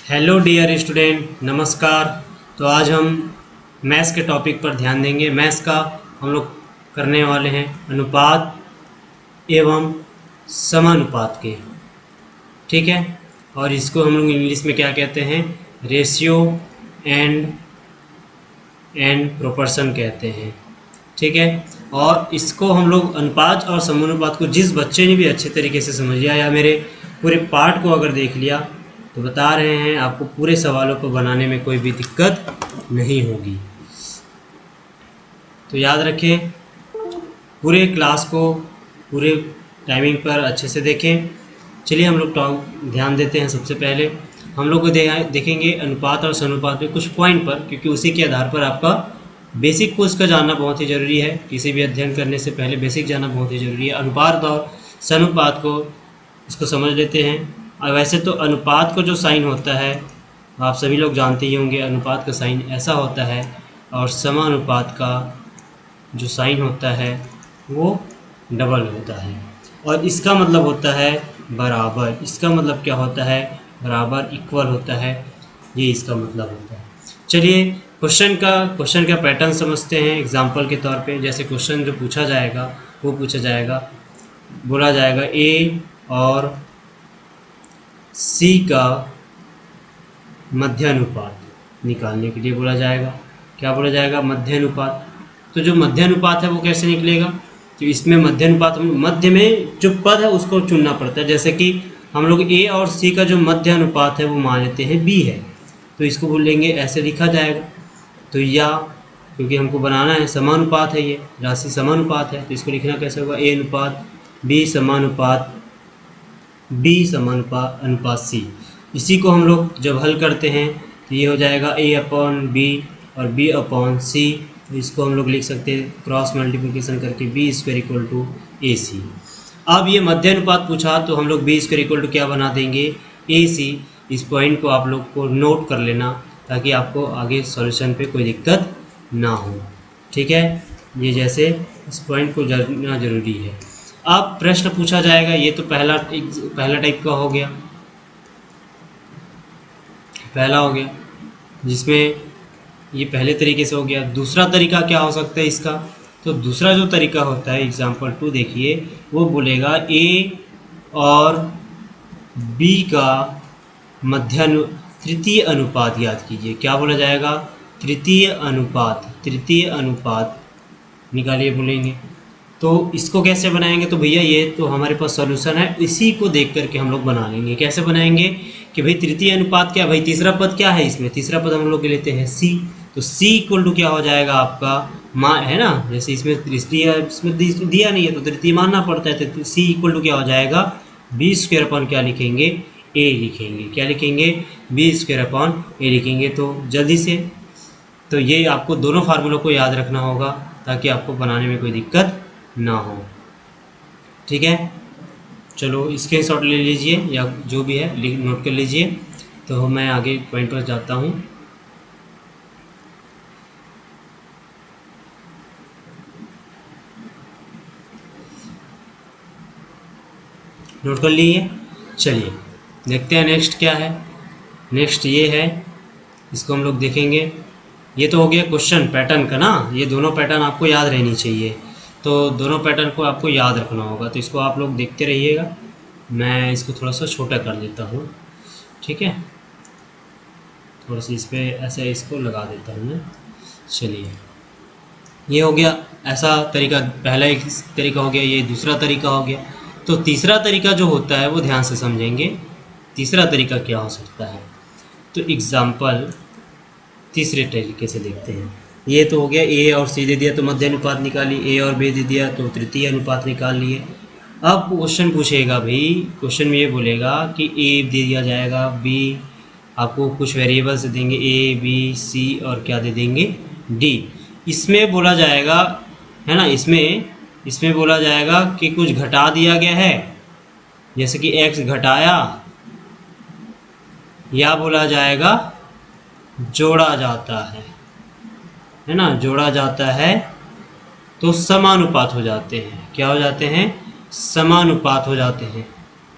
Hello dear student, नमस्कार। तो आज हम मैथ्स के टॉपिक पर ध्यान देंगे। मैथ्स का हम लोग करने वाले हैं अनुपात एवं समानुपात के, ठीक है। और इसको हम लोग इंग्लिश में क्या कहते हैं, रेशियो एंड प्रोपोर्शन कहते हैं, ठीक है। और इसको हम लोग अनुपात और समानुपात को जिस बच्चे ने भी अच्छे तरीके से समझ लिया या मेरे पूरे पार्ट को अगर देख लिया तो बता रहे हैं आपको पूरे सवालों को बनाने में कोई भी दिक्कत नहीं होगी। तो याद रखें, पूरे क्लास को पूरे टाइमिंग पर अच्छे से देखें। चलिए हम लोग ध्यान देते हैं। सबसे पहले हम लोग को देखेंगे अनुपात और समानुपात में कुछ पॉइंट पर, क्योंकि उसी के आधार पर आपका बेसिक को इसका जानना बहुत ही ज़रूरी है। किसी भी अध्ययन करने से पहले बेसिक जानना बहुत ही ज़रूरी है। अनुपात और समानुपात को इसको समझ लेते हैं। और वैसे तो अनुपात को जो साइन होता है आप सभी लोग जानते ही होंगे, अनुपात का साइन ऐसा होता है, और समानुपात का जो साइन होता है वो डबल होता है। और इसका मतलब होता है बराबर। इसका मतलब क्या होता है, बराबर, इक्वल होता है। ये इसका मतलब होता है। चलिए क्वेश्चन का पैटर्न समझते हैं एग्जाम्पल के तौर पे। जैसे क्वेश्चन जो पूछा जाएगा वो पूछा जाएगा, बोला जाएगा ए और सी का मध्यानुपात निकालने के लिए बोला जाएगा। क्या बोला जाएगा, मध्यानुपात। तो जो मध्यानुपात है वो कैसे निकलेगा, तो इसमें मध्यानुपात मध्य में जो पद है उसको चुनना पड़ता है। जैसे कि हम लोग ए और सी का जो मध्यानुपात है वो मान लेते हैं बी है, तो इसको बोलेंगे ऐसे लिखा जाएगा। तो या क्योंकि हमको बनाना है समानुपात है, ये राशि समानुपात है, तो इसको लिखना कैसे होगा, ए अनुपात बी समानुपात अनुपात सी। इसी को हम लोग जब हल करते हैं तो ये हो जाएगा ए अपॉन बी और बी अपॉन सी। तो इसको हम लोग लिख सकते हैं क्रॉस मल्टीप्लिकेशन करके बी स्क्वायर इक्वल टू ए सी। अब ये मध्यानुपात पूछा तो हम लोग बी स्क्वायर इक्वल टू क्या बना देंगे, ए सी। इस पॉइंट को आप लोग को नोट कर लेना ताकि आपको आगे सॉल्यूशन पे कोई दिक्कत ना हो, ठीक है। ये जैसे इस पॉइंट को जानना जरूरी है। अब प्रश्न पूछा जाएगा, ये तो पहला टाइप का हो गया, जिसमें ये पहले तरीके से हो गया। दूसरा तरीका क्या हो सकता है इसका, तो दूसरा जो तरीका होता है एग्जाम्पल 2 देखिए, वो बोलेगा ए और बी का तृतीय अनुपात याद कीजिए। क्या बोला जाएगा, तृतीय अनुपात निकालिए बोलेंगे। तो इसको कैसे बनाएंगे, तो भैया ये तो हमारे पास सॉल्यूशन है, इसी को देख करके हम लोग बना लेंगे। कैसे बनाएंगे कि भाई तृतीय अनुपात क्या, भाई तीसरा पद क्या है इसमें, तीसरा पद हम लोग लेते हैं सी। तो सी इक्वल टू क्या हो जाएगा आपका मान है ना, जैसे इसमें दिया नहीं है तो तृतीय मानना पड़ता है। तो सी इक्वल टू क्या हो जाएगा, बी स्क्वायर अपॉन क्या लिखेंगे, ए लिखेंगे। क्या लिखेंगे, बी स्क्वायर अपॉन ए लिखेंगे। तो जल्दी से तो ये आपको दोनों फार्मूलों को याद रखना होगा ताकि आपको बनाने में कोई दिक्कत ना हो, ठीक है। चलो स्क्रीनशॉट ले लीजिए या जो भी है नोट कर लीजिए। तो मैं आगे पॉइंट पर जाता हूँ। नोट कर लिए। चलिए देखते हैं नेक्स्ट क्या है। नेक्स्ट ये है, इसको हम लोग देखेंगे। ये तो हो गया क्वेश्चन पैटर्न का ना, ये दोनों पैटर्न आपको याद रहनी चाहिए। तो दोनों पैटर्न को आपको याद रखना होगा, तो इसको आप लोग देखते रहिएगा। मैं इसको थोड़ा सा छोटा कर देता हूँ, ठीक है। थोड़ा सा इस पर ऐसे इसको लगा देता हूँ मैं। चलिए ये हो गया ऐसा तरीका, पहला एक तरीका हो गया, ये दूसरा तरीका हो गया। तो तीसरा तरीका जो होता है वो ध्यान से समझेंगे। तीसरा तरीका क्या हो सकता है, तो एग्जाम्पल तीसरे तरीके से देखते हैं। ये तो हो गया ए और सी दे दिया तो मध्य अनुपात निकाली, ए और बी दे दिया तो तृतीय अनुपात निकाल लिए। अब क्वेश्चन पूछेगा भाई, क्वेश्चन में ये बोलेगा कि ए दे दिया जाएगा, बी आपको कुछ वेरिएबल्स दे देंगे, ए बी सी और क्या दे देंगे, डी। इसमें बोला जाएगा है ना, इसमें बोला जाएगा कि कुछ घटा दिया गया है, जैसे कि x घटाया, या बोला जाएगा जोड़ा जाता है ना, जोड़ा जाता है तो समानुपात हो जाते हैं। क्या हो जाते हैं, समानुपात हो जाते हैं।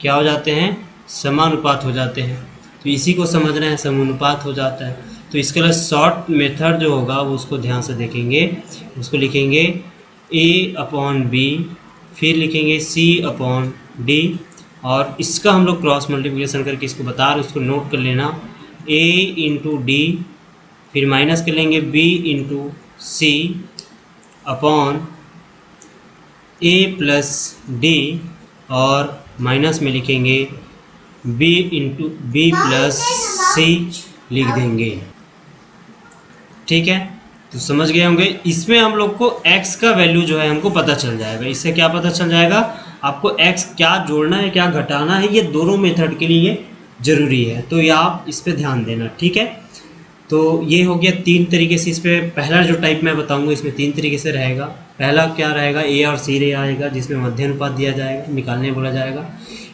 क्या हो जाते हैं, समानुपात हो जाते हैं। तो इसी को समझना है, समानुपात हो जाता है। तो इसके लिए शॉर्ट मेथड जो होगा वो उसको ध्यान से देखेंगे। उसको लिखेंगे A/B, फिर लिखेंगे C/D, और इसका हम लोग क्रॉस मल्टीप्लिकेशन करके इसको बता रहे, उसको नोट कर लेना। A/D, फिर माइनस कर लेंगे B/C अपॉन A+D, और माइनस में लिखेंगे B+C लिख देंगे। ठीक है, तो समझ गए होंगे। इसमें हम लोग को x का वैल्यू जो है हमको पता चल जाएगा। इससे क्या पता चल जाएगा, आपको x क्या जोड़ना है क्या घटाना है, ये दोनों मेथड के लिए ज़रूरी है, तो ये आप इस पर ध्यान देना। ठीक है, तो ये हो गया 3 तरीके से। इस पर पहला जो टाइप मैं बताऊंगा इसमें 3 तरीके से रहेगा। पहला क्या रहेगा, A और C आएगा जिसमें मध्य अनुपात दिया जाएगा, निकालने बोला जाएगा।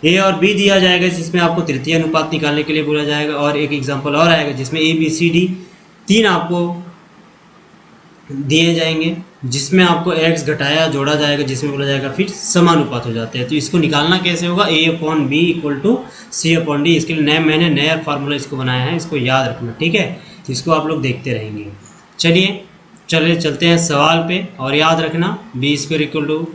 A और B दिया जाएगा जिसमें आपको तृतीय अनुपात निकालने के लिए बोला जाएगा। और एक एग्जांपल और आएगा जिसमें ABCD 3 आपको दिए जाएंगे, जिसमें आपको x घटाया जोड़ा जाएगा, जिसमें बोला जाएगा फिर समानुपात हो जाते हैं। तो इसको निकालना कैसे होगा, A/B = C/D। इसके लिए मैंने नया फार्मूला इसको बनाया है, इसको याद रखना। ठीक है, तो इसको आप लोग देखते रहेंगे। चलते हैं सवाल पे, और याद रखना B²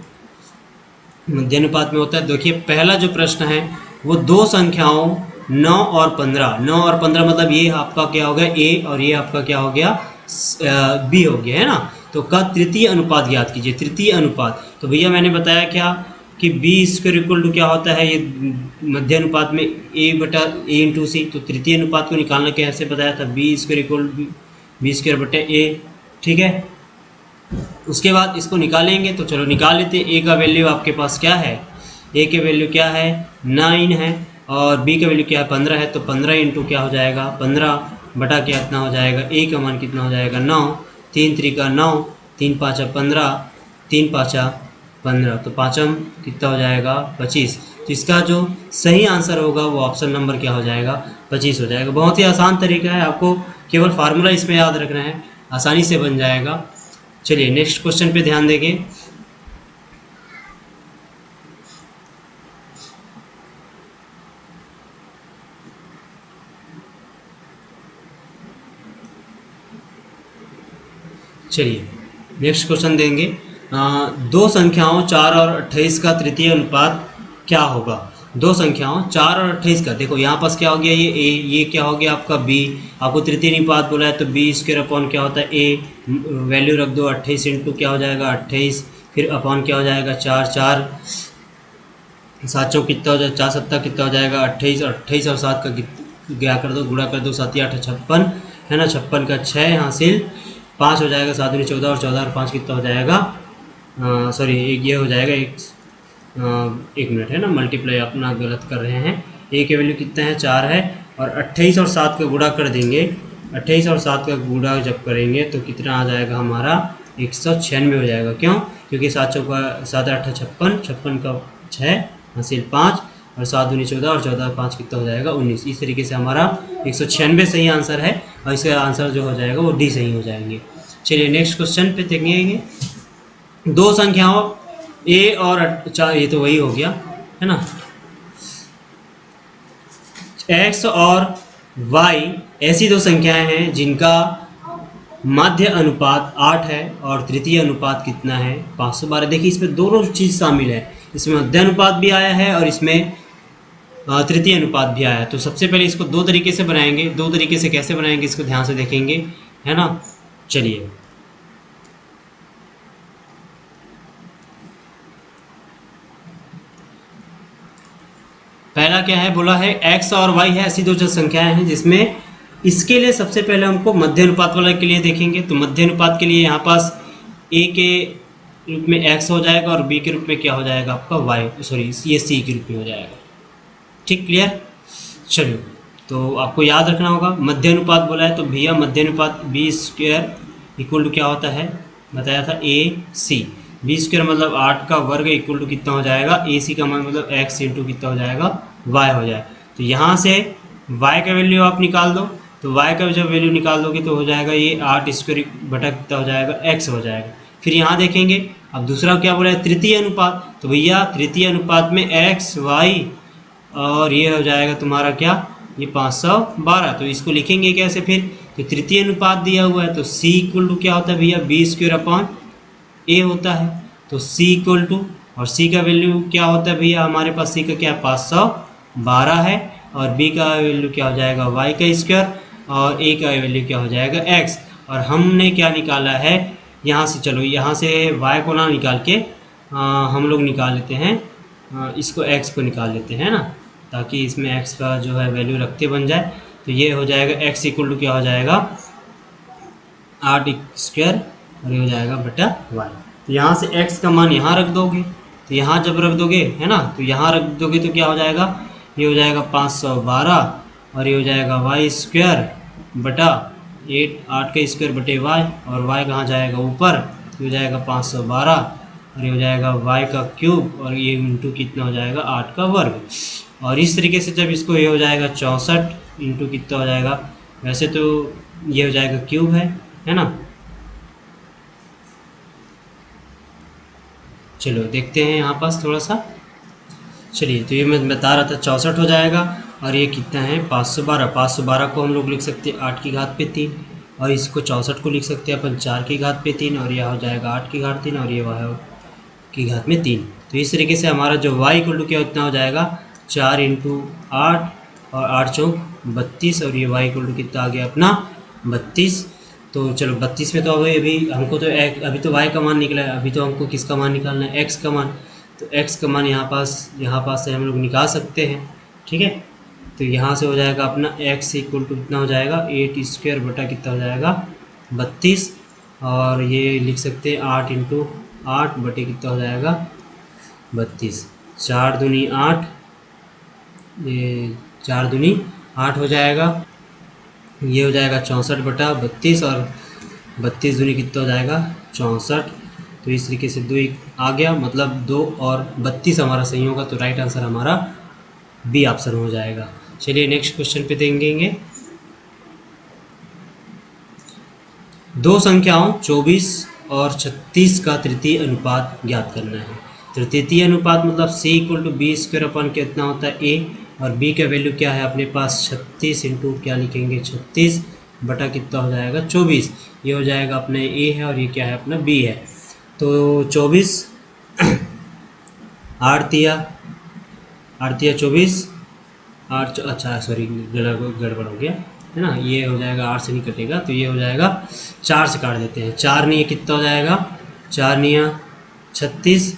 मध्य अनुपात में होता है। देखिए पहला जो प्रश्न है वो दो संख्याओं 9 और 15, 9 और 15 मतलब ये आपका क्या हो गया A और ये आपका क्या हो गया B हो गया, है ना। तो का तृतीय अनुपात ज्ञात कीजिए। तृतीय अनुपात, तो भैया मैंने बताया क्या कि B² क्या होता है, ये मध्य अनुपात में A/A/C। तो तृतीय अनुपात को निकालना कैसे बताया था, B²/A। ठीक है, उसके बाद इसको निकालेंगे, तो चलो निकाल लेते हैं। A का वैल्यू आपके पास क्या है, A के वैल्यू क्या है 9 है, और B का वैल्यू क्या है 15 है। तो 15 इंटू क्या हो जाएगा 15 बटा क्या कितना हो जाएगा, A का मान कितना हो जाएगा 9, 3 3 9, 3 5 15, 3 5 15, तो पाँचम कितना हो जाएगा 25। तो इसका जो सही आंसर होगा वो ऑप्शन नंबर क्या हो जाएगा 25 हो जाएगा। बहुत ही आसान तरीका है, आपको केवल फार्मूला इसमें याद रखना है, आसानी से बन जाएगा। चलिए नेक्स्ट क्वेश्चन पे ध्यान देंगे। चलिए नेक्स्ट क्वेश्चन देंगे। दो संख्याओं 4 और 28 का तृतीय अनुपात क्या होगा। दो संख्याओं 4 और 28 का, देखो यहाँ पास क्या हो गया, ये A, ये क्या हो गया आपका B। आपको तृतीय अनुपात बोला है तो B² अपॉन क्या होता है A, वैल्यू रख दो 28 इंटू क्या हो जाएगा 28, फिर अपॉन क्या हो जाएगा 4, 4 7 चौक कितना हो जाएगा 4 7 कितना हो जाएगा 28, 28 और 7 का क्या कर दो गुणा कर दो, 7 8 56 है ना, 56 का 6 हासिल 5 हो जाएगा, 7 दूनी 14 और 14 और 5 कितना हो जाएगा, सॉरी ये हो जाएगा एक मिनट है ना, मल्टीप्लाई अपना गलत कर रहे हैं। A की वैल्यू कितना है 4 है, और 28 और 7 का गुणा कर देंगे। 28 और 7 का गुणा जब करेंगे तो कितना आ जाएगा हमारा 196 हो जाएगा। क्यों, क्योंकि 7 चौका 7 8 56, 56 का 6 हासिल 5 और 7 दूनी 14 और 14 5 कितना हो जाएगा 19। इस तरीके से हमारा 196 सही आंसर है, और इसका आंसर जो हो जाएगा वो डी सही हो जाएंगे। चलिए नेक्स्ट क्वेश्चन पे देखेंगे। दो संख्याओं A और 4, ये तो वही हो गया है ना, X और Y ऐसी दो संख्याएं हैं जिनका माध्य अनुपात 8 है और तृतीय अनुपात कितना है 512। देखिए इसमें दोनों चीज़ शामिल है, इसमें मध्य अनुपात भी आया है और इसमें तृतीय अनुपात भी आया है। तो सबसे पहले इसको दो तरीके से बनाएंगे। दो तरीके से कैसे बनाएंगे इसको ध्यान से देखेंगे, है ना। चलिए पहला क्या है, बोला है x और y है, ऐसी दो जो संख्याएं हैं जिसमें इसके लिए सबसे पहले हमको मध्य अनुपात वाला के लिए देखेंगे। तो मध्य अनुपात के लिए यहाँ पास A के रूप में x हो जाएगा और B के रूप में क्या हो जाएगा आपका y, सॉरी ये C के रूप में हो जाएगा। ठीक, क्लियर। चलिए तो आपको याद रखना होगा, मध्य अनुपात बोला है तो भैया मध्य अनुपात B² क्या होता है बताया था AC। B² मतलब 8 का वर्ग इक्वल टू कितना हो जाएगा, AC का मान मतलब x इंटू कितना हो जाएगा y हो जाए। तो यहाँ से y का वैल्यू आप निकाल दो, तो y का जब वैल्यू निकाल दोगे तो हो जाएगा ये 8² बटा कितना हो जाएगा x हो जाएगा। फिर यहाँ देखेंगे अब दूसरा क्या बोला है तृतीय अनुपात, तो भैया तृतीय अनुपात में x y और ये हो जाएगा तुम्हारा क्या ये 512। तो इसको लिखेंगे कैसे फिर? तो तृतीय अनुपात दिया हुआ है, तो c इक्वल टू क्या होता है भैया? बी स्क्वायर अपॉन ए होता है। तो c इक्वल टू, और c का वैल्यू क्या होता है भैया? हमारे पास c का क्या है? 512 है। और b का वैल्यू क्या हो जाएगा? y का स्क्वायर। और a का वैल्यू क्या हो जाएगा? x। और हमने क्या निकाला है यहाँ से? चलो यहाँ से y को ना निकाल के हम लोग निकाल लेते हैं, इसको x को निकाल लेते हैं ना, ताकि इसमें x का जो है वैल्यू रखते बन जाए। तो ये हो जाएगा x इक्वल टू क्या हो जाएगा? 8 स्क्वायर, और ये हो जाएगा बटा y। तो यहाँ से x का मान यहाँ रख दोगे, तो यहाँ जब रख दोगे है ना, तो यहाँ रख दोगे तो क्या हो जाएगा? ये हो जाएगा 512, और ये हो जाएगा y स्क्वायर बटा 8 का स्क्वायर बटे y, और y कहाँ जाएगा? ऊपर। तो हो जाएगा 512, और ये हो जाएगा y का क्यूब, और ये इंटू कितना हो जाएगा? 8 का वर्ग। और इस तरीके से जब इसको ये हो जाएगा 64 इंटू कितना हो जाएगा? वैसे तो ये हो जाएगा क्यूब है ना। चलो देखते हैं यहाँ पास थोड़ा सा। चलिए, तो ये मैं बता रहा था 64 हो जाएगा, और ये कितना है? 512। 512 को हम लोग लिख सकते हैं 8 की घात पे 3, और इसको 64 को लिख सकते हैं अपन 4 की घात पे 3, और यह हो जाएगा 8 की घात 3, और ये वह की घात में 3। तो इस तरीके से हमारा जो y इक्वल टू क्या उतना हो जाएगा? 4 इंटू 8, और 8 चौक 32, और ये y इक्वल टू कितना आ गया अपना? 32। तो चलो 32 में तो अभी हमको तो अभी तो y का मान निकला है, अभी तो हमको किसका मान निकालना है? x का मान। तो x का मान यहाँ पास से हम लोग निकाल सकते हैं, ठीक है। तो यहाँ से हो जाएगा अपना x इक्वल टू कितना हो जाएगा? 8 स्क्वायर बटा कितना हो जाएगा? 32, और ये लिख सकते हैं 8 इंटू 8 बटे कितना हो जाएगा? 32। 4 दूनी 8, ये 4 दूनी 8 हो जाएगा। ये हो जाएगा 64 बटा 32, और 32 दूनी कितना हो जाएगा? 64। तो इस तरीके से 2 आ गया, मतलब 2 और 32 हमारा सही होगा। तो राइट आंसर हमारा बी ऑप्शन हो जाएगा। चलिए नेक्स्ट क्वेश्चन पे देखेंगे। दो संख्याओं 24 और 36 का तृतीय अनुपात ज्ञात करना है। तो तृतीय अनुपात मतलब c equal to B square अपन कितना होता है? a, और b का वैल्यू क्या है अपने पास? 36 इंटू क्या लिखेंगे? 36 बटा कितना हो जाएगा? 24। ये हो जाएगा अपने a है, और ये क्या है? अपना b है। तो 24 8 तिया 24, 8 अच्छा सॉरी गड़बड़ हो गया है ना। ये हो जाएगा 8 से नहीं कटेगा, तो ये हो जाएगा 4 से काट देते हैं। 4 नहीं कितना हो जाएगा? 4 निया 36,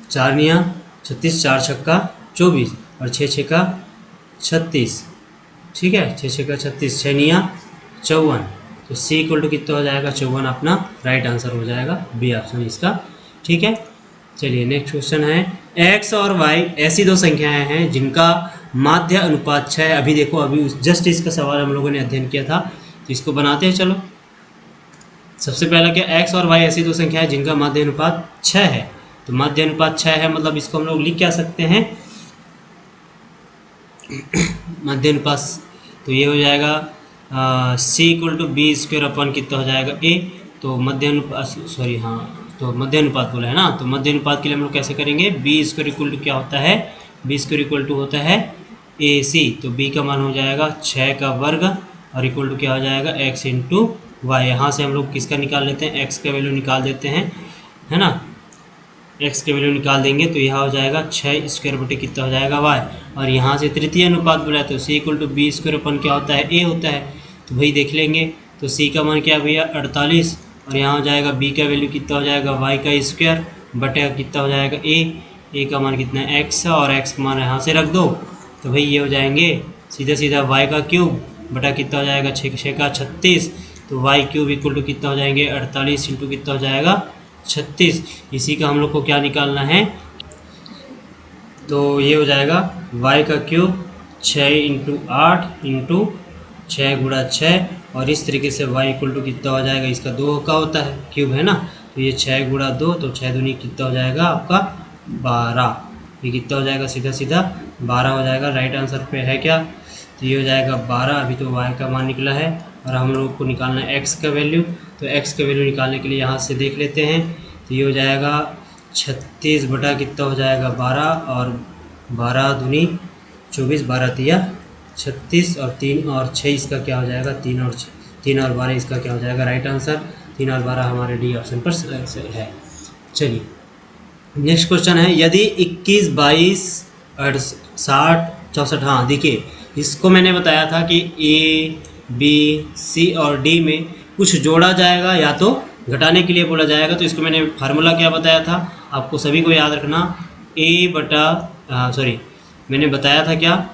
4 निया 36, 4 छक्का 24, और 6 छक्का 36, ठीक है। 6 छक्का 36, 6 निया 54। तो c इक्वल टू कितना हो जाएगा? 54 अपना राइट आंसर हो जाएगा, बी ऑप्शन इसका, ठीक है। चलिए नेक्स्ट क्वेश्चन है, x और y ऐसी दो संख्याएं हैं जिनका माध्य अनुपात 6 है। अभी देखो, अभी जस्ट इसका सवाल हम लोगों ने अध्ययन किया था, तो इसको बनाते हैं। चलो सबसे पहला क्या? x और y ऐसी दो संख्याएं जिनका माध्य अनुपात 6 है। तो माध्य अनुपात 6 है, मतलब इसको हम लोग लिख क्या सकते हैं? माध्य अनुपात, तो ये हो जाएगा c equal to B square अपन कितना हो जाएगा? a। तो मध्य अनुपात, सॉरी हाँ, तो मध्य अनुपात बोला है ना, तो मध्य अनुपात के लिए हम लोग कैसे करेंगे? बी स्क्वायर इक्वल टू क्या होता है? बी स्क्वायर इक्वल टू होता है ए सी। तो बी का मान हो जाएगा 6 का वर्ग, और इक्वल टू क्या हो जाएगा? x into Y. यहाँ से हम लोग किसका निकाल लेते हैं? x का वैल्यू निकाल देते हैं, है ना। x के वैल्यू निकाल देंगे तो यहाँ हो जाएगा 6 स्क्वायर बटे कितना हो जाएगा? y। और यहाँ से तृतीय अनुपात बोला, तो c equal to B square अपन क्या होता है? a होता है। तो भाई देख लेंगे, तो c का मान क्या है भैया? 48, और यहाँ हो जाएगा b का वैल्यू कितना हो जाएगा? y का स्क्वायर बटे कितना हो जाएगा? a का मान कितना है? x, और x का मान यहाँ से रख दो, तो भाई ये हो जाएंगे सीधा सीधा y का क्यूब बटा कितना हो जाएगा? 6 का 36। तो y क्यूब इक्वल टू कितना हो जाएंगे? 48 इंटू कितना हो जाएगा? 36। इसी का हम लोग को क्या निकालना है? तो ये हो जाएगा y का क्यूब 6 इंटू 8 इंटू 6 गुणा 6, और इस तरीके से y इक्वल टू कितना हो जाएगा? इसका 2 का होता है क्यूब, है ना। तो ये 6 गुणा 2, तो 6 दूनी कितना हो जाएगा आपका? 12। ये कितना हो जाएगा? सीधा सीधा 12 हो जाएगा। राइट आंसर पे है क्या? तो ये हो जाएगा 12। अभी तो y का मान निकला है, और हम लोग को निकालना है x का वैल्यू। तो x का वैल्यू निकालने के लिए यहाँ से देख लेते हैं, तो ये हो जाएगा 36 बटा कितना हो जाएगा? 12, और 12 दूनी 24, 12 तिया 36 और 3 और 6 इसका क्या हो जाएगा, 3 और 12 इसका क्या हो जाएगा राइट आंसर। 3 और 12 हमारे डी ऑप्शन पर है। चलिए नेक्स्ट क्वेश्चन है, यदि 21, 22, 60, 64, हाँ देखिए इसको मैंने बताया था कि ए, बी, सी और डी में कुछ जोड़ा जाएगा या तो घटाने के लिए बोला जाएगा। तो इसको मैंने फार्मूला क्या बताया था, आपको सभी को याद रखना, मैंने बताया था क्या,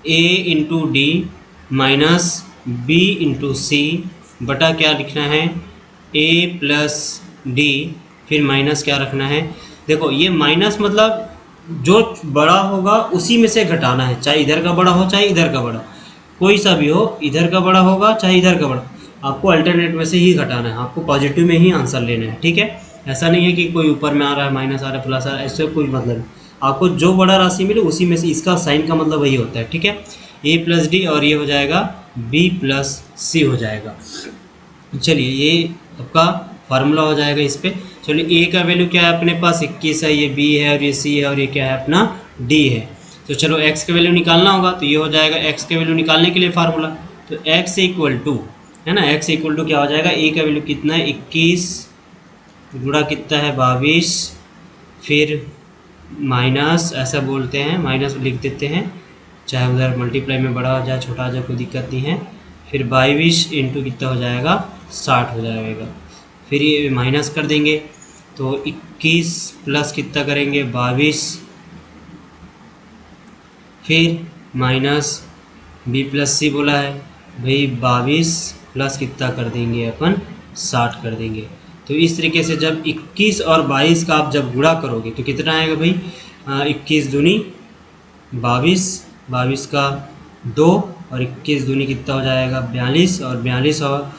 A into D minus B into C बटा क्या लिखना है, ए प्लस डी, फिर माइनस क्या रखना है। देखो ये माइनस मतलब जो बड़ा होगा उसी में से घटाना है, चाहे इधर का बड़ा हो चाहे इधर का बड़ा, कोई सा भी हो, इधर का बड़ा होगा चाहे इधर का बड़ा, आपको अल्टरनेट में से ही घटाना है, आपको पॉजिटिव में ही आंसर लेना है। ठीक है, ऐसा नहीं है कि कोई ऊपर में आ रहा है माइनस आ रहा है प्लस आ रहा है, ऐसे कोई मतलब नहीं, आपको जो बड़ा राशि मिले उसी में से, इसका साइन का मतलब वही होता है। ठीक है, ए प्लस डी और ये हो जाएगा बी प्लस सी हो जाएगा। चलिए ये आपका फार्मूला हो जाएगा इस पर। चलिए ए का वैल्यू क्या है अपने पास 21 है, ये बी है और ये सी है और ये क्या है अपना डी है। तो चलो एक्स का वैल्यू निकालना होगा, तो ये हो जाएगा एक्स के वैल्यू निकालने के लिए फार्मूला, तो एक्स इक्वल टू है ना, एक्स इक्वल टू क्या हो जाएगा, ए का वैल्यू कितना है 21 गुणा कितना है 22, फिर माइनस ऐसा बोलते हैं, माइनस लिख देते हैं, चाहे उधर मल्टीप्लाई में बड़ा हो जाए छोटा हो जाए कोई दिक्कत नहीं है, फिर 22 इंटू कितना हो जाएगा 60 हो जाएगा, फिर ये माइनस कर देंगे तो 21 प्लस कितना करेंगे 22, फिर माइनस बी प्लस सी बोला है भाई 22 प्लस कितना कर देंगे अपन 60 कर देंगे। तो इस तरीके से जब 21 और 22 का आप जब गुणा करोगे तो कितना आएगा भाई, 21 दूनी 22, 22 का 2 और 21 दूनी कितना हो जाएगा 42 और 42 और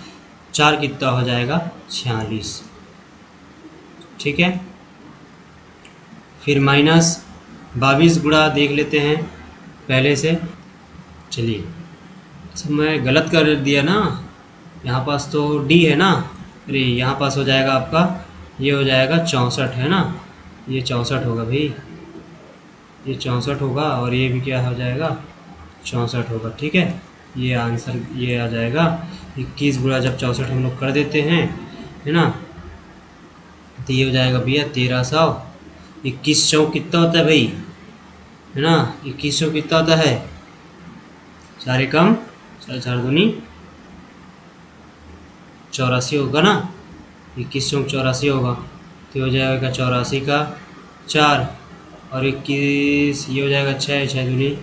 4 कितना हो जाएगा 46। ठीक है, फिर माइनस 22 गुणा देख लेते हैं पहले से। चलिए अच्छा मैं गलत कर दिया ना, यहाँ पास तो डी है ना, अरे यहाँ पास हो जाएगा आपका, ये हो जाएगा 64 है ना, ये 64 होगा भाई, ये 64 होगा और ये भी क्या हो जाएगा 64 होगा। ठीक है, ये आंसर ये आ जाएगा 21 गुणा जब 64 हम लोग कर देते हैं है ना, तो ये हो जाएगा भैया 1300। 21 चौक कितना होता है भाई है ना, 21 चौक कितना होता है, 4 एकम 4 दूनी 84 होगा ना, 21 चौक 84 होगा, तो हो जाएगा 84 का 4 और 21 ये हो जाएगा 6, 6 दूनी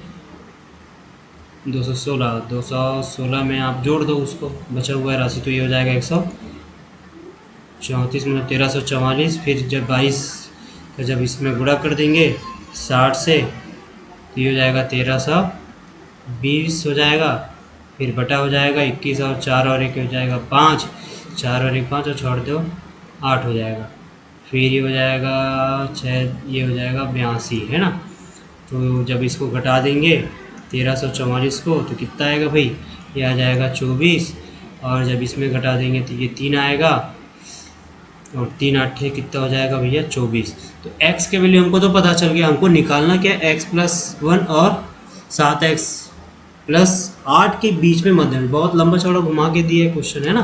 216, 216 में आप जोड़ दो उसको बचा हुआ है राशि, तो ये हो जाएगा 134 में 1344, फिर जब 22 का जब इसमें गुणा कर देंगे 60 से तो ये हो जाएगा 1320 हो जाएगा, फिर बटा हो जाएगा 21 और 4 और 1 हो जाएगा 5, 4 और 1 5 और छोड़ दो 8 हो जाएगा, फिर ये हो जाएगा 6, ये हो जाएगा 82 है ना। तो जब इसको घटा देंगे 1344 को तो कितना आएगा भाई, ये आ जाएगा 24 और जब इसमें घटा देंगे तो ये 3 आएगा और 3 8 कितना हो जाएगा भैया 24। तो x के वैल्यू हमको तो पता चल गया, हमको निकालना क्या है x + 1 और 7x + 8 के बीच में मध्य, बहुत लंबा चौड़ा घुमा के दिया क्वेश्चन है ना।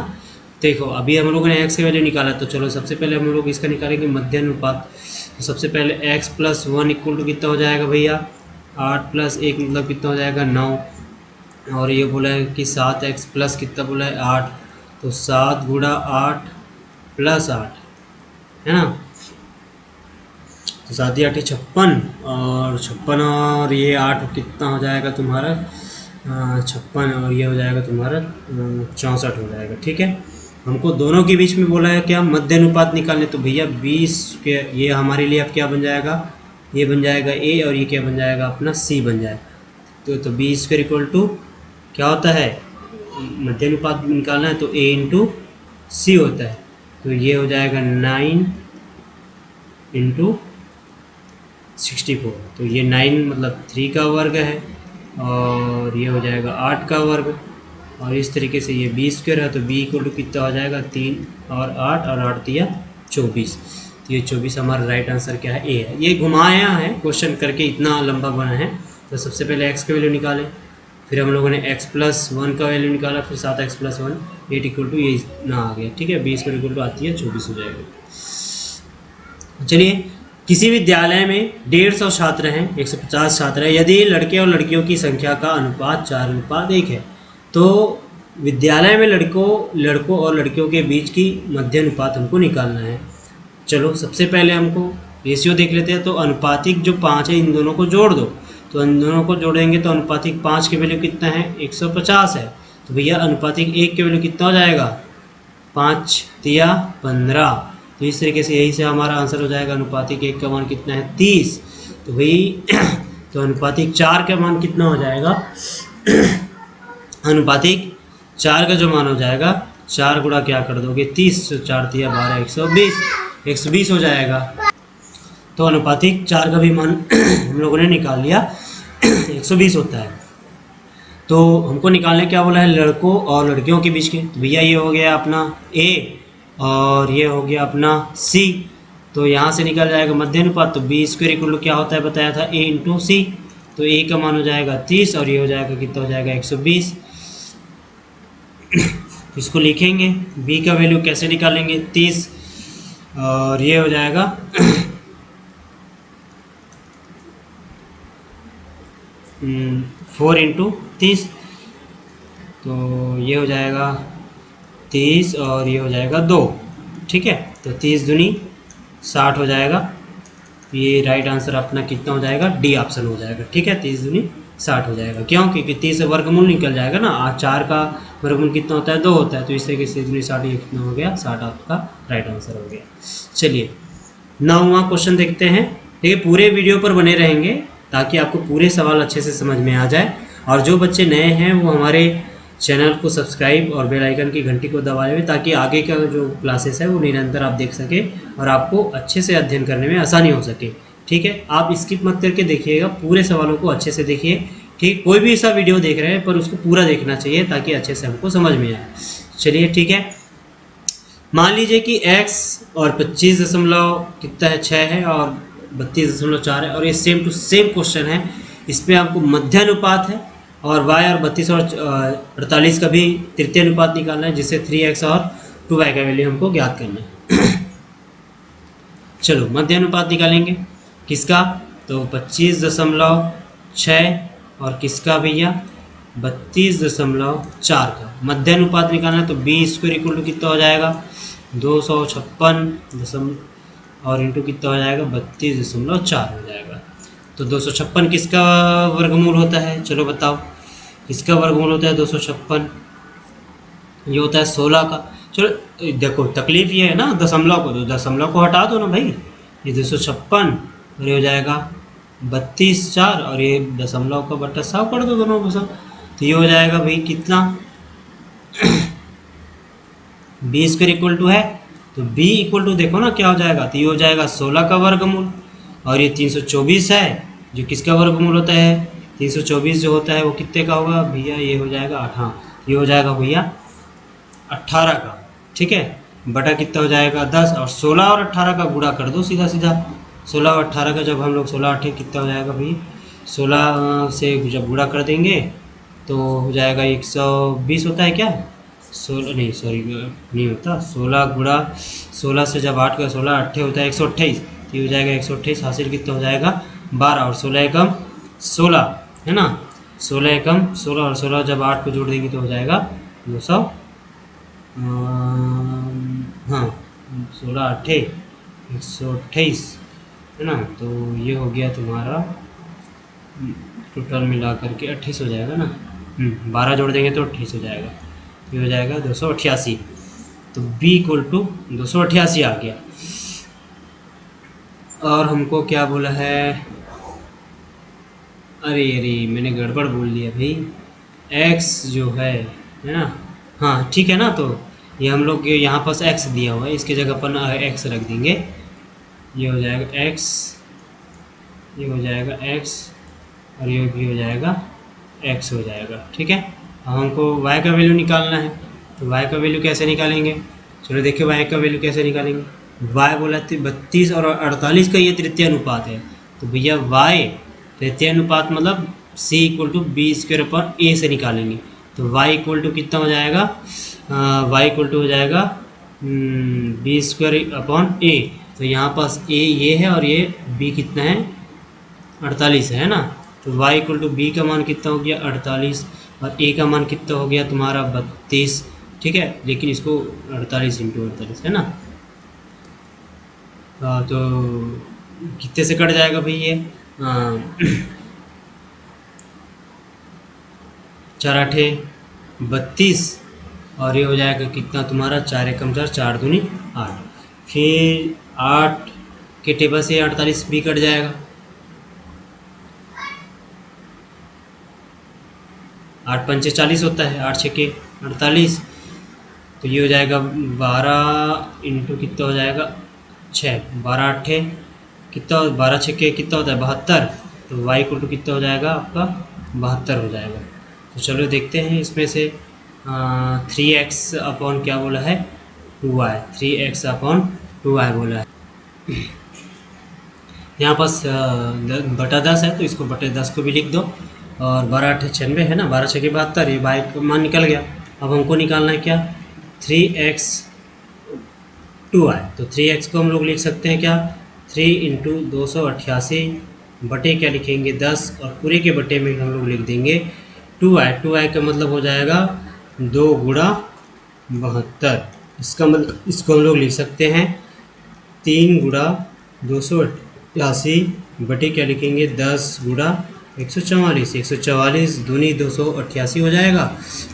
देखो अभी हम लोगों ने x की वैल्यू निकाला, तो चलो सबसे पहले हम लोग इसका निकालेंगे मध्य अनुपात। तो सबसे पहले x + 1 = कितना हो जाएगा भैया 8 + 1 मतलब कितना हो जाएगा 9, और ये बोला है कि 7x प्लस कितना बोला है 8, तो 7 गुणा 8 + 8 है ना, तो 7 8 56 और 56 और ये 8 कितना हो जाएगा तुम्हारा 56 और ये हो जाएगा तुम्हारा 64 हो जाएगा। ठीक है, हमको दोनों के बीच में बोला है क्या मध्य अनुपात निकालने, तो भैया 20 के ये हमारे लिए अब क्या बन जाएगा, ये बन जाएगा a और ये क्या बन जाएगा अपना c बन जाएगा। तो b² = क्या होता है, मध्य अनुपात निकालना है तो a × c होता है, तो ये हो जाएगा 9 × 64, तो ये 9 मतलब 3 का वर्ग है और ये हो जाएगा 8 का वर्ग, और इस तरीके से ये b² है तो b = कितना हो जाएगा 3 और 8 और 8 दिया 24, तो ये 24 हमारा राइट आंसर क्या है ए है। ये घुमाया है क्वेश्चन करके, इतना लंबा बना है तो सबसे पहले x की वैल्यू निकालें, फिर हम लोगों ने x+1 का वैल्यू निकाला, फिर 7x+1 8 = ये इतना आ गया। ठीक है, 20 पर इक्वल टू आती है 24 हो जाएगा। चलिए, किसी विद्यालय में 150 छात्र हैं, 150 छात्र हैं, यदि लड़के और लड़कियों की संख्या का अनुपात 4:1 है, तो विद्यालय में लड़कों और लड़कियों के बीच की मध्य अनुपात हमको निकालना है। चलो, सबसे पहले हमको रेशियो देख लेते हैं। तो अनुपातिक जो 5 है, इन दोनों को जोड़ दो। तो इन दोनों को जोड़ेंगे तो अनुपातिक 5 की वैल्यू कितना है, 150 है। तो भैया अनुपातिक 1 की वैल्यू कितना हो जाएगा, 5 तिया 15। तो इस तरीके से यही से हमारा आंसर हो जाएगा। अनुपातिक 1 का मान कितना है, 30। तो भाई तो अनुपातिक 4 का मान कितना हो जाएगा, अनुपातिक 4 का जो मान हो जाएगा, 4 गुणा क्या कर दोगे 30, 4 तिया 12, 120 हो जाएगा। तो अनुपातिक 4 का भी मान हम लोगों ने निकाल लिया, 120 होता है। तो हमको निकालने क्या बोला है, लड़कों और लड़कियों के बीच के। तो भैया ये हो गया अपना A और ये हो गया अपना C। तो यहाँ से निकल जाएगा मध्य अनुपात। तो B² क्या होता है बताया था, A × C। तो A का मान हो जाएगा 30 और ये हो जाएगा कितना हो जाएगा 120। इसको लिखेंगे, B का वैल्यू कैसे निकालेंगे, 30 और ये हो जाएगा 4 × 30। तो ये हो जाएगा 30 और ये हो जाएगा 2। ठीक है, तो 30 दूनी 60 हो जाएगा। ये राइट आंसर अपना कितना हो जाएगा, डी ऑप्शन हो जाएगा। ठीक है, 30 दूनी 60 हो जाएगा। क्यों, क्योंकि 30 से वर्गमूल निकल जाएगा ना। 4 का वर्गमूल कितना होता है, 2 होता है। तो इस तरीके से 30 दूनी 60 ये कितना हो गया, 60 आपका राइट आंसर हो गया। चलिए 9वां क्वेश्चन देखते हैं। ठीक है, पूरे वीडियो पर बने रहेंगे ताकि आपको पूरे सवाल अच्छे से समझ में आ जाए। और जो बच्चे नए हैं वो हमारे चैनल को सब्सक्राइब और बेल आइकन की घंटी को दबा लें ताकि आगे का जो क्लासेस है वो निरंतर आप देख सकें और आपको अच्छे से अध्ययन करने में आसानी हो सके। ठीक है, आप स्किप मत करके देखिएगा, पूरे सवालों को अच्छे से देखिए। ठीक, कोई भी ऐसा वीडियो देख रहे हैं पर उसको पूरा देखना चाहिए ताकि अच्छे से हमको समझ में आए। चलिए ठीक है, मान लीजिए कि x और 25 दशमलव कितना है 6 है और 32.4 है और ये सेम टू सेम क्वेश्चन है। इस पर आपको मध्य अनुपात है और y और 32 और 48 का भी तृतीय अनुपात निकालना है, जिससे 3x और 2y का वैल्यू हमको ज्ञात करना है। चलो मध्य अनुपात निकालेंगे, किसका, तो 25.6 और किसका भैया 32.4 का मध्य अनुपात निकालना है। तो B² कितना हो जाएगा 256 और इंटू कितना हो जाएगा 32.4 हो जाएगा। तो 256 किसका वर्गमूल होता है, चलो बताओ किसका वर्गमूल होता है 256, ये होता है 16 का। चलो देखो तकलीफ ये है ना दशमलव को, तो दशमलव को हटा दो ना भाई, ये 256 और ये हो जाएगा 32.4 और ये दशमलव का बट्टा 100 कर दो दोनों को सब। तो ये हो जाएगा भाई कितना B² है, तो B देखो ना क्या हो जाएगा, तो ये हो जाएगा 16 का वर्गमूल और ये 324 है जो किसका वर्गमूल होता है, 324 जो होता है वो कितने का होगा भैया, ये हो जाएगा 8, हाँ ये हो जाएगा भैया 18 का। ठीक है, बटा कितना हो जाएगा 10 और 16 और 18 का गुणा कर दो सीधा सीधा। 16 और 18 का जब हम लोग 16 8 कितना हो जाएगा भाई, 16 से जब गुणा कर देंगे तो हो जाएगा 120 होता है क्या, 16 नहीं सॉरी नहीं होता, 16 गुणा 16 से जब 8 का 16 8 होता है 128, तो ये हो जाएगा 128 हासिल कितना हो जाएगा 12 और 16 एकम 16 है ना, 16 एकम 16 और 16 जब 8 को जोड़ देंगे तो हो जाएगा 200 हाँ 16 8 128 है ना। तो ये हो गया तुम्हारा टोटल मिला करके 28 हो जाएगा ना, 12 जोड़ देंगे तो 28 हो जाएगा, ये हो जाएगा 288। तो B = 288 आ गया। और हमको क्या बोला है, अरे मैंने गड़बड़ बोल दिया भाई, x जो है ना, हाँ ठीक है ना। तो ये हम लोग यहाँ पास x दिया हुआ है, इसके जगह पर x रख देंगे, ये हो जाएगा x, ये हो जाएगा x और ये भी हो जाएगा x हो जाएगा। ठीक है, अब हमको y का वैल्यू निकालना है, तो y का वैल्यू कैसे निकालेंगे, चलो देखिए y का वैल्यू कैसे निकालेंगे। y बोला 32 और 48 का ये तृतीय अनुपात है, तो भैया y तृतीय अनुपात मतलब C equal to B square upon A से निकालेंगे तो वाई इक्वल टू कितना हो जाएगा, वाई इक्वल टू हो जाएगा बी स्क्वायर अपॉन ए। तो यहाँ पास ए ये है और ये बी कितना है 48 है ना। तो y इक्वल टू बी का मान कितना हो गया 48 और a का मान कितना हो गया तुम्हारा 32। ठीक है, लेकिन इसको 48 इंटू 48 है ना। तो कितने से कट जाएगा भाई ये 4 आठे 32 और ये हो जाएगा कितना तुम्हारा 4 एकम 4 4 दूनी 8। फिर 8 के टेबल से 48 भी कट जाएगा, 8 पंचे 40 होता है, 8 छके 48। तो ये हो जाएगा 12 इंटू कितना हो जाएगा 6, 12 आठे कितना 12 छके कितना होता है 72। तो y इक्वल टू कितना हो जाएगा आपका 72 हो जाएगा। तो चलो देखते हैं इसमें से 3x अपॉन क्या बोला है 2y, 3x अपॉन 2y बोला है। यहाँ पास बटा 10 है तो इसको बटे 10 को भी लिख दो और 12 आठे 96 है ना, 12 छके 72, ये y का मान निकल गया। अब हमको निकालना है क्या 3x 2y। तो 3x को हम लोग लिख सकते हैं क्या 3 इंटू 288 बटे क्या लिखेंगे 10 और पूरे के बटे में हम लोग लिख देंगे 2y। 2y का मतलब हो जाएगा 2 गुणा 72। इसका मतलब इसको हम लोग लिख सकते हैं 3 गुणा 288 बटे क्या लिखेंगे 10 गुणा 144। 144 दूनी 288 हो जाएगा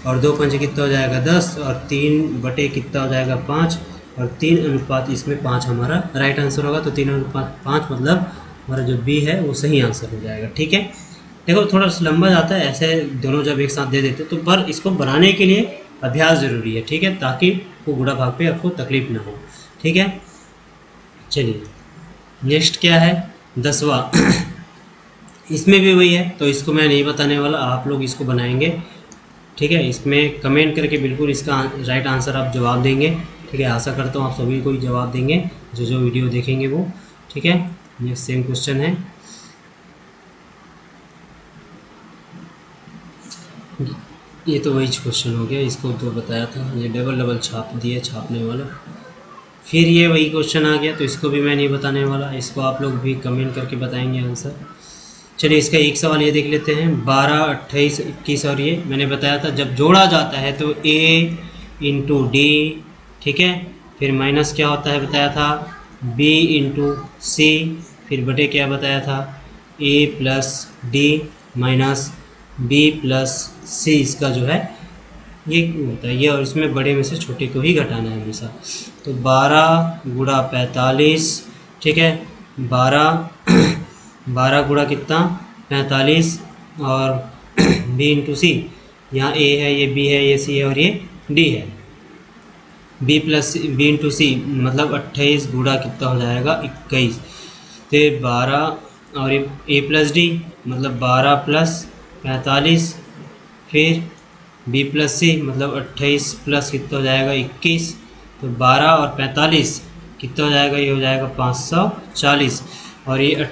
और 2 पंचे कितना हो जाएगा 10 और 3 बटे कितना हो जाएगा 5 और 3 अनुपात इसमें 5 हमारा राइट आंसर होगा। तो 3 अनुपात 5 मतलब हमारा जो बी है वो सही आंसर हो जाएगा। ठीक है, देखो थोड़ा सा लंबा जाता है ऐसे दोनों जब एक साथ दे देते तो, पर इसको बनाने के लिए अभ्यास ज़रूरी है। ठीक है, ताकि वो गुणा भाग पे आपको तकलीफ ना हो। ठीक है, चलिए नेक्स्ट क्या है 10वां इसमें भी वही है तो इसको मैं नहीं बताने वाला, आप लोग इसको बनाएंगे। ठीक है, इसमें कमेंट करके बिल्कुल इसका राइट आंसर आप जवाब देंगे। ठीक है, आशा करता हूँ आप सभी को जवाब देंगे जो वीडियो देखेंगे वो। ठीक है, नेक्स्ट सेम क्वेश्चन है, ये तो वही क्वेश्चन हो गया, इसको तो बताया था, ये डबल छाप दिया छापने वाला। फिर ये वही क्वेश्चन आ गया तो इसको भी मैं नहीं बताने वाला, इसको आप लोग भी कमेंट करके बताएंगे आंसर। चलिए इसका एक सवाल ये देख लेते हैं 12 28 21 और ये मैंने बताया था जब जोड़ा जाता है तो a इंटू डी। ठीक है, फिर माइनस क्या होता है बताया था b इंटू सी, फिर बटे क्या बताया था a plus D minus b plus C. इसका जो है ये होता है ये, और इसमें बड़े में से छोटे को ही घटाना है हमेशा। तो 12 गुणा 45। ठीक है, 12 गुणा कितना 45 और b इंटू सी, यहाँ a है ये b है ये c है और ये d है। b प्लस b इंटू सी मतलब 28 गुणा कितना हो जाएगा 21। तो 12 और a प्लस डी मतलब 12 प्लस 45, फिर b प्लस सी मतलब 28 प्लस कितना हो जाएगा 21। तो 12 और 45 कितना हो जाएगा ये हो जाएगा 540 और ये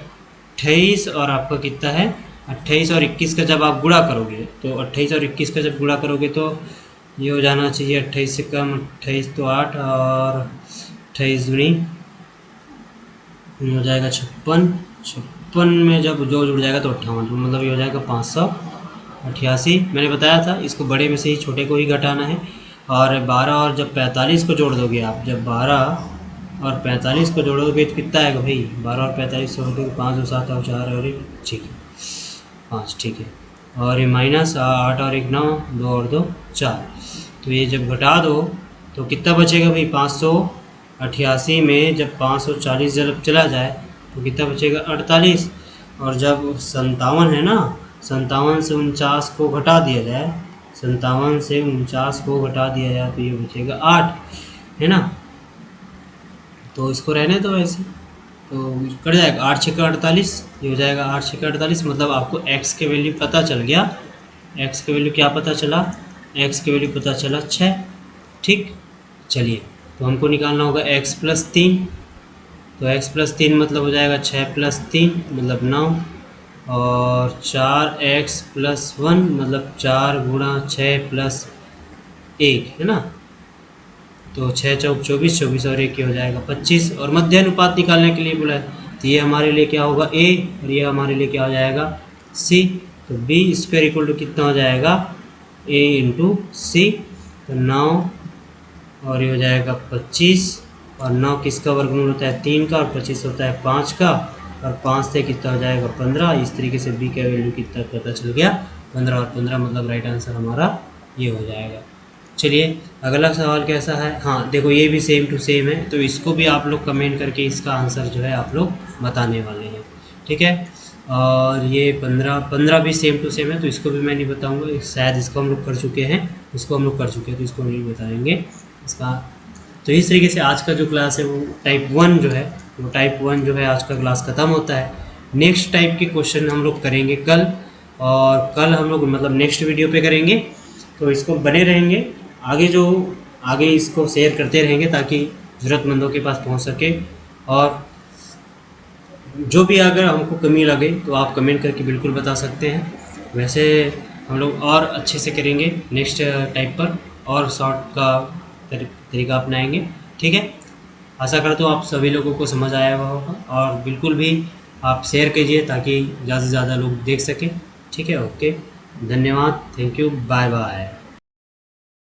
28 और आपका कितना है 28 और 21 का जब आप गुणा करोगे तो 28 और 21 का जब गुणा करोगे तो ये हो जाना चाहिए 28 से कम 28 तो 8 और 28 दूनी हो जाएगा 56 में जब जो जुड़ जाएगा तो 58 मतलब ये हो जाएगा 588। मैंने बताया था इसको बड़े में से ही छोटे को ही घटाना है। और 12 और जब 45 को जोड़ दोगे आप, जब 12 और 45 को जोड़ोगे तो कितना आएगा भाई 12 और 45 जोड़ दोगे 5 और 7 और 4 और 1 ठीक है 5 ठीक है, और ये माइनस 8 और 1 9 2 और 2 4। तो ये जब घटा दो तो कितना बचेगा भाई 588 में जब 540 जब चला जाए तो कितना बचेगा 48। और जब 57 है ना 57 से 49 को घटा दिया जाए 57 से 49 को घटा दिया जाए तो ये बचेगा 8 है ना। तो इसको रहने दो ऐसे तो कट जाएगा 8 छक्का 48 ये हो जाएगा 8 छक्का 48 मतलब आपको x के वैल्यू पता चल गया। x के वैल्यू क्या पता चला x के वैल्यू पता चला 6। ठीक, चलिए तो हमको निकालना होगा x प्लस 3। तो x प्लस 3 मतलब हो जाएगा 6 प्लस 3 मतलब 9 और 4x+1 मतलब 4 गुणा 6+1 है ना। तो 6 चौक 24, 24 और 1 हो जाएगा 25। और मध्य अनुपात निकालने के लिए बोला है, तो ये हमारे लिए क्या होगा a और ये हमारे लिए क्या हो जाएगा c। तो b स्क्वायर इक्वल टू कितना हो जाएगा a इंटू सी। तो 9 और ये हो जाएगा 25 और 9 किसका वर्गमूल होता है 3 का और 25 होता है 5 का और 5 से कितना हो जाएगा 15। इस तरीके से b का वैल्यू कितना पता चल गया 15 और 15 मतलब राइट आंसर हमारा ये हो जाएगा। चलिए अगला सवाल कैसा है। हाँ देखो ये भी सेम टू सेम है, तो इसको भी आप लोग कमेंट करके इसका आंसर जो है आप लोग बताने वाले हैं, ठीक है। और ये 15 भी सेम टू सेम है, तो इसको भी मैं नहीं बताऊंगा, शायद इसको हम लोग कर चुके हैं, इसको हम लोग कर चुके हैं तो इसको नहीं बताएंगे इसका। तो इस तरीके से आज का जो क्लास है वो टाइप 1 जो है, वो टाइप 1 जो है आज का क्लास ख़त्म होता है। नेक्स्ट टाइप के क्वेश्चन हम लोग करेंगे कल, और कल हम लोग मतलब नेक्स्ट वीडियो पे करेंगे। तो इसको बने रहेंगे, आगे इसको शेयर करते रहेंगे ताकि ज़रूरतमंदों के पास पहुंच सके। और जो भी अगर हमको कमी लगे तो आप कमेंट करके बिल्कुल बता सकते हैं। वैसे हम लोग और अच्छे से करेंगे नेक्स्ट टाइप पर, और शॉर्ट का तरीका अपनाएंगे, ठीक है। आशा करता हूँ आप सभी लोगों को समझ आया हुआ होगा, और बिल्कुल भी आप शेयर कीजिए ताकि ज़्यादा से ज़्यादा लोग देख सकें, ठीक है। ओके, धन्यवाद, थैंक यू, बाय बाय।